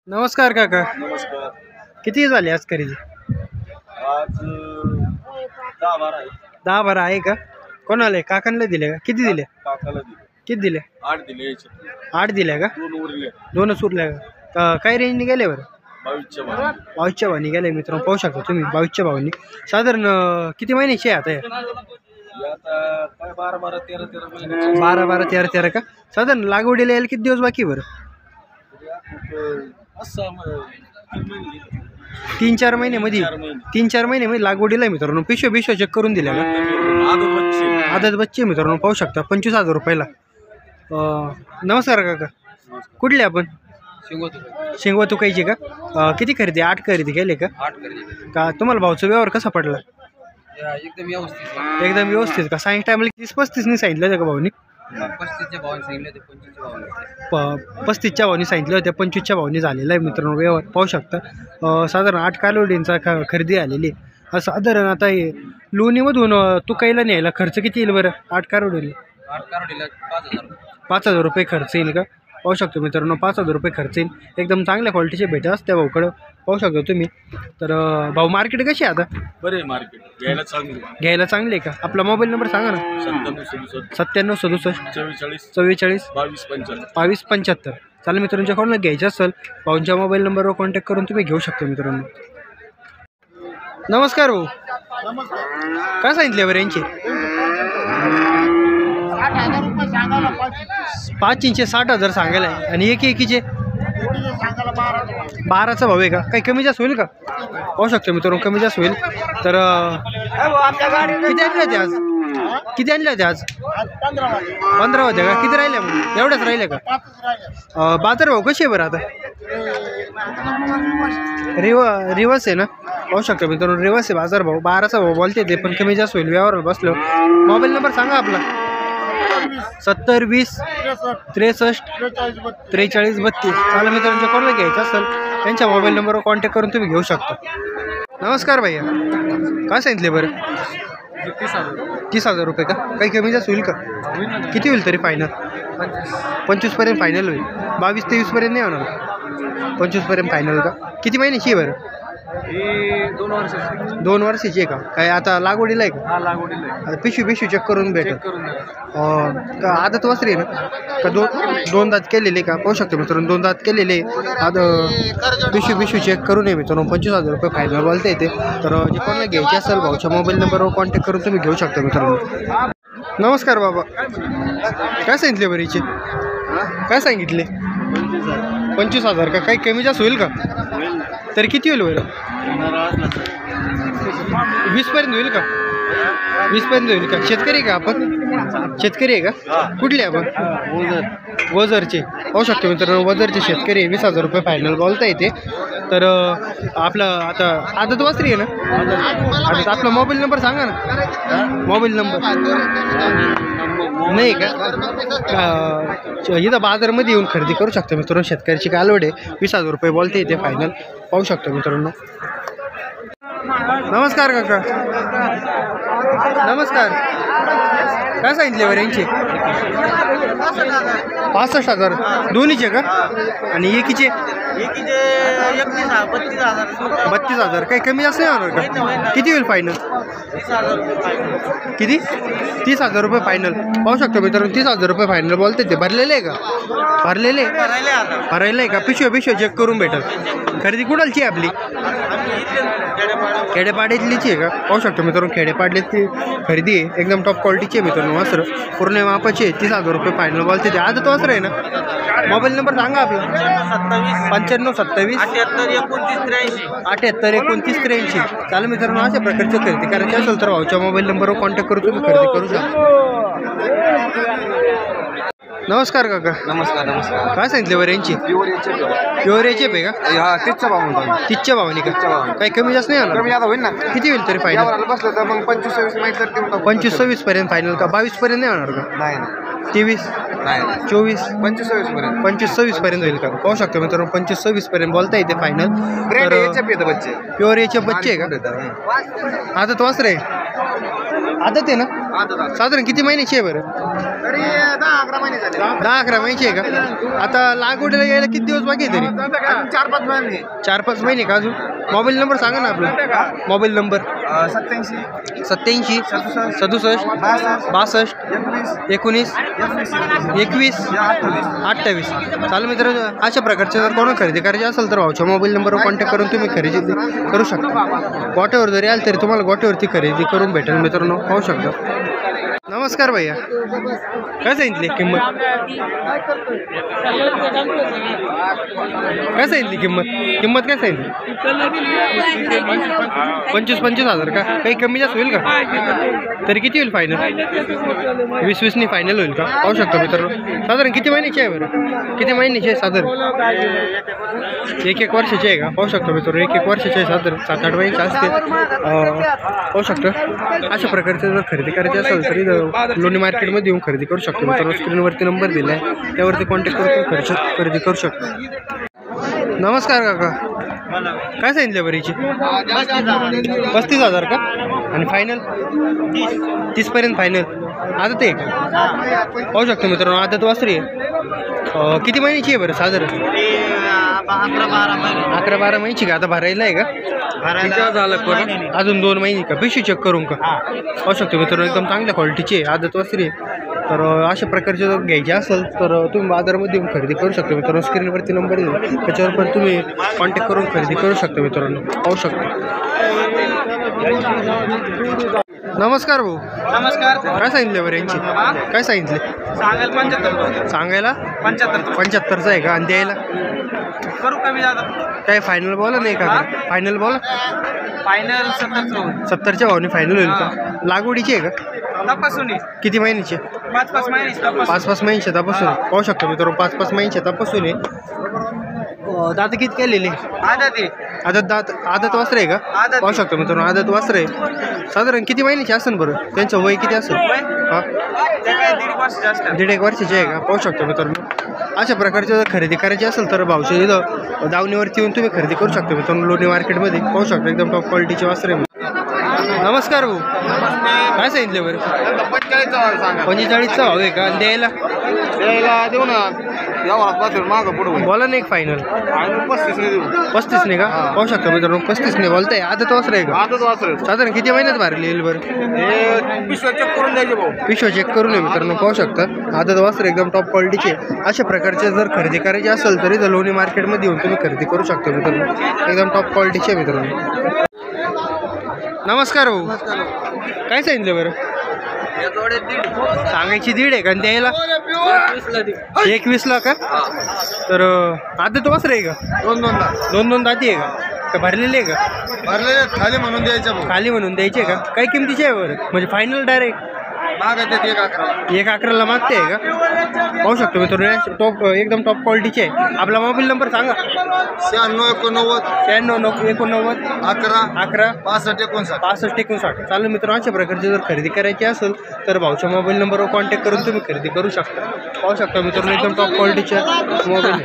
नमस्कार काका. नमस्कार. किती झाले आज खरेदी? आज 10-12 आहे. 10-12 आहे का? कोणाला काकांना दिले का? किती दिले? काकाला दिले. किती दिले? 8 दिले याच्यात. 8 दिल्या का? 2 उरले. 2च उरल्या का? काय रेंजने गेले बरं? 22च्या भावाने. 22च्या भावानी गेले मित्रांनो, पाहू शकता तुम्ही 22च्या भावानी. साधारण किती महिन्याची आहे आता हे? हे आता काय 12-12 13-13 महिन्याचे. 12-12 13-13 का? साधारण लागवडीला यायला किती दिवस बाकी बरं? असं 3 महिने. 3-4 महिन्यामध्ये 4 महिने. 3-4 महिन्यामध्ये लागवडीला आहे मित्रांनो. पिशव्या चेक करून दिल्या का? आदत बच्चे. आदत बच्चे मित्रांनो, पाहू शकता 25,000 रुपयाला. नमस्कार काका. कुठले आपण? शेंगवा तुकायची का? किती खरेदी? 8 खरेदी केले का? 8 खरेदी. का तुम्हाला भावचा व्यवहार कसा पडला? एकदम व्यवस्थित. एकदम व्यवस्थित का? सांगितलं टायमाला 30-35 नाही सांगितलं होतं का भाऊनी? 35च्या भावाने सांगितले ते 25च्या भावाने. 35च्या भावनी सांगितलं होत्या, 25च्या भावनी झालेला आहे मित्रांनो व्यवहार, पाहू शकता. साधारण 8 कालोडींचा खरेदी आलेली आहे. साधारण आता हे लोणीमधून तुकायला न्यायला खर्च किती येईल बरं? 8 कालोडीला 8 कारोडीला 5,000. 5,000 रुपये खर्च येईल का? पाहू शकतो मित्रांनो, 5,000 रुपये खर्च येईल. एकदम चांगल्या क्वालिटीचे भेट असते भाऊकडं, पाहू शकतो तुम्ही. तर भाऊ मार्केट कशी आहे आता? बरे मार्केट घ्यायला चांगली. घ्यायला चांगली आहे का? आपला मोबाईल नंबर सांगा ना. 97 97 44 44 22 75. 2275. चालेल मित्रांच्या कोणाला घ्यायचं असेल भाऊंच्या मोबाईल नंबरवर कॉन्टॅक्ट करून तुम्ही घेऊ शकता मित्रांनो. नमस्कार भाऊ. काय सांगितले बरं यांची? 5 इंचे 60,000 सांगायला आहे. आणि एकीचे 12चा भाव आहे का? काही कमी जास्त होईल का? पाहू शकतो मित्रांनो, कमी जास्त होईल. तर किती आणले होते आज? किती आणले होते आज? 15 होते का? किती राहिले मग? एवढ्याच राहिले का? बाजार भाव कशी आहे बरं आता? रिवर्स आहे ना? पाहू शकतो मित्रांनो, रिवर्स आहे बाजार भाव. 12चा भाव बोलते ते, पण कमी जास्त होईल व्यवहार बसलो. मोबाईल नंबर सांगा आपला. 70 20 63 43 32. चालेल मित्रांच्या कोणाला घ्यायचं असेल त्यांच्या मोबाईल नंबरवर कॉन्टॅक्ट करून तुम्ही घेऊ शकता. नमस्कार भैया. काय सांगितले बरं? 30,000 रुपये का? काही कमी जास्त होईल का? किती होईल तरी फायनल? 25पर्यंत फायनल होईल. 22-23पर्यंत नाही होणार? 25पर्यंत फायनल का? किती महिन्याची आहे बरं? 2 वर्षाची आहे का? काय आता लागवडीला आहे का? लागवडीला पिशवी चेक करून भेटेल का? आदत वासरी आहे ना का? दोन दात केलेले का? पाहू शकतो मित्रांनो, 2 दात केलेले. पिशवी चेक करून आहे मित्रांनो. 25,000 रुपये फायनल बोलता येते. तर जे कोणाला घ्यायचे असेल भाऊच्या मोबाईल नंबरवर कॉन्टॅक्ट करून तुम्ही घेऊ शकता मित्रांनो. नमस्कार बाबा. काय सांगितले बरं हिचे? काय सांगितले? 25,000 का? काही कमी जास्त होईल का? तरी किती होईल बरं? 20पर्यंत होईल का? 20पर्यंत होईल का? शेतकरी का आपण? शेतकरी आहे का? कुठले आपण? वजरचे. पाहू शकतो मित्रांनो, वजरचे शेतकरी. 20,000 रुपये फायनल बोलता येते. तर आपलं आता आदत वासरी आहे ना? आदत. आपला मोबाईल नंबर सांगा ना. मोबाईल नंबर नाही का? इथं बाजारामध्ये येऊन खरेदी करू शकतो मित्रांनो. शेतकऱ्याची कालवड आहे. 20,000 रुपये बोलते येते फायनल, पाहू शकतो मित्रांनो. नमस्कार काका. नमस्कार. काय सांगितले बरं यांचे? 65,000 दोन्हीचे का? आणि एकीचे 32,000. काही कमी जास्त नाही होणार का? किती होईल फायनल? किती? 30,000 रुपये फायनल. पाहू शकतो मित्रांनो, 30,000 रुपये फायनल बोलते ते. भरलेले आहे का? भरलेले आहे का? पिशव्या चेक करून भेटेल. खरेदी कुणालची आहे आपली? खेडेपाड्यातलीची आहे का? पाहू शकतो मित्रांनो, खेडेपाड्यातली खरेदी आहे. एकदम टॉप क्वालिटीची आहे मित्रांनो. वासरं पूर्ण मापाचे. 30,000 रुपये फायनल बोलते ते. आदत वासर आहे ना? मोबाईल नंबर सांगा आपला. 95 27 78 29 83. चालेल मित्रांनो, अशा प्रकारची खरेदी करायची असेल तर भाऊच्या मोबाईल नंबरवर कॉन्टॅक्ट करून तुम्ही खरेदी करू शकता. नमस्कार काका. नमस्कार. काय सांगितले बरं यांची? प्युअर याचे आहे का? 30च्या भावाने. 30च्या भावाने का? काही कमी जास्त नाही होणार? कमी जादा होईल ना. किती होईल तरी फायनल? बसलं तर मग 25-26 माहिती तर 25-26 पर्यंत फायनल का? 22पर्यंत नाही होणार का? नाही 23 नाही 24 25-26 पर्यंत. 25-26 पर्यंत होईल का? पाहू शकतो मित्रांनो, 25-26 पर्यंत बोलता येते फायनल. ब्रँड याच्या पेत बच्चे. प्युअर याचे बच्चे आहे का? आदत वासर आहे. आदत आहे ना? साधारण किती महिन्याची आहे बरं? तरी 10-11 महिने झाले. 10-11 महिन्याची आहे का? आता लागवडीला यायला किती दिवस बाकी आहे तरी? 4-5 महिने. 4-5 महिने का अजून? मोबाईल नंबर सांगा ना आपला. Mobile number 87 87 67 62 19 21 28. चालेल मित्र, अशा प्रकारचे जर कोणा खरेदी करायची असेल तर भाऊच्या मोबाईल नंबरवर कॉन्टॅक्ट करून तुम्ही खरेदी करू शकता. गोट्यावर जरी आल तरी तुम्हाला गोट्यावरती खरेदी करून भेटेल मित्रांनो, पाहू शकता. नमस्कार भैया, काय सांगितली किंमत? काय सांगितली किंमत? किंमत काय सांगितली? 25,000 का? काही कमी जास्त होईल का? तरी किती होईल फायनल? 20-20 फायनल होईल का? पाहू शकता मित्रांनो. साधारण किती महिन्याची आहे बरं? किती महिन्याची आहे साधारण? 1-1 वर्षाची आहे का? पाहू शकता मित्रांनो, 1-1 वर्षाची आहे साधारण. 7-8 महिन्याची असते. पाहू शकता. अशा प्रकारचे जर खरेदी करायची असेल तरी लोणी मार्केटमध्ये येऊन खरेदी करू शकतो मित्रांनो. स्क्रीनवरती नंबर दिला आहे, त्यावरती कॉन्टॅक्ट करून खरेदी करू शकतो. नमस्कार काका, काय सांगितले बरीची? 35,000 का? आणि फायनल 30पर्यंत फायनल. आता ते पाहू शकतो मित्रांनो, आदत वासरी आहे. किती महिन्याची आहे बरं साधारण? 11-12 महिन्याची का? आता भरायला आहे का? झालं अजून 2 महिने का? पिशवी चेक करून का? पाहू शकतो मित्रांनो, एकदम चांगल्या क्वालिटीची आहे, आदत वासरी आहे. तर अशा प्रकारचे जर घ्यायचे असेल तर तुम्ही बाजारामध्ये येऊन खरेदी करू शकता मित्रांनो. स्क्रीनवरती नंबर दिला, त्याच्यावर पण तुम्ही कॉन्टॅक्ट करून खरेदी करू शकता मित्रांनो, पाहू शकता. नमस्कार भाऊ. नमस्कार. काय सांगितले बरं यांची? काय सांगितले? सांगायला 75. सांगायला 75चा आहे का? आणि द्यायला करू कमी जातं. काय फायनल बोला नाही का? फायनल बोला. फायनल 70. 70च्या भावाने फायनल होईल का? लागवडीची आहे का? तपासून किती महिन्याची? 5-5 महिने. 5-5 महिन्याच्या तपासून. पाहू शकतो मित्रांनो, 5-5 महिन्याच्या तपासून आहे. दात किती केलेले? आदत वासर आहे का? पाहू शकतो मित्रांनो, आदत वासर आहे. साधारण किती महिन्याची असेल बरं? त्यांचं वय किती असेल? हा, 1.5 वर्षाची आहे का? पाहू शकतो मित्रांनो. अशा प्रकारचे जर खरेदी करायची असेल तर भाऊच्या इथं दावणीवरती येऊन तुम्ही खरेदी करू शकता मित्रांनो, लोणी मार्केटमध्ये. पाहू शकता, एकदम टॉप क्वालिटीचे वासर आहे. नमस्कार भाऊ, काय सांगितले बरं? 45चा भाव आहे का? द्यायला देऊ ना. मागं पुढे बोला नाही फायनल? 35 नाही का? पाहू शकता मित्रांनो, 35 नाही बोलताय. आदत वासर आहे का? साधारण किती महिन्यात भरले येईल बरं? पिशव्या चेक करून द्यायचे भाऊ. पिशव्या चेक करून मित्रांनो, पाहू शकता. आदत वासर एकदम टॉप क्वालिटीचे. अशा प्रकारचे जर खरेदी करायची असेल तरी तर लोणी मार्केटमध्ये येऊन तुम्ही खरेदी करू शकता मित्रांनो, एकदम टॉप क्वालिटीचे मित्रांनो. नमस्कार भाऊ, काय सांगितलं बरं? सांगायची 1.5 आहे का? द्यायला 21ला का? तर आदत वासर आहे का? 2-2 दाती आहे का? भरलेली आहे का? भरलेले खाली म्हणून द्यायचं. खाली म्हणून द्यायचे का? काही किमतीचे आहे बरं? म्हणजे फायनल डायरेक्ट मागत 1.11ला मागते आहे का? पाहू शकतो मित्रांनो, टॉप एकदम टॉप क्वालिटीचे आहे. आपला मोबाईल नंबर सांगा. 9689 11 65 59. चालू मित्रांनो, अशा प्रकारची जर खरेदी करायची असेल तर भाऊच्या मोबाईल नंबरवर कॉन्टॅक्ट करून तुम्ही खरेदी करू शकता. पाहू शकता मित्रांनो, एकदम टॉप क्वालिटीचे मोबाईल.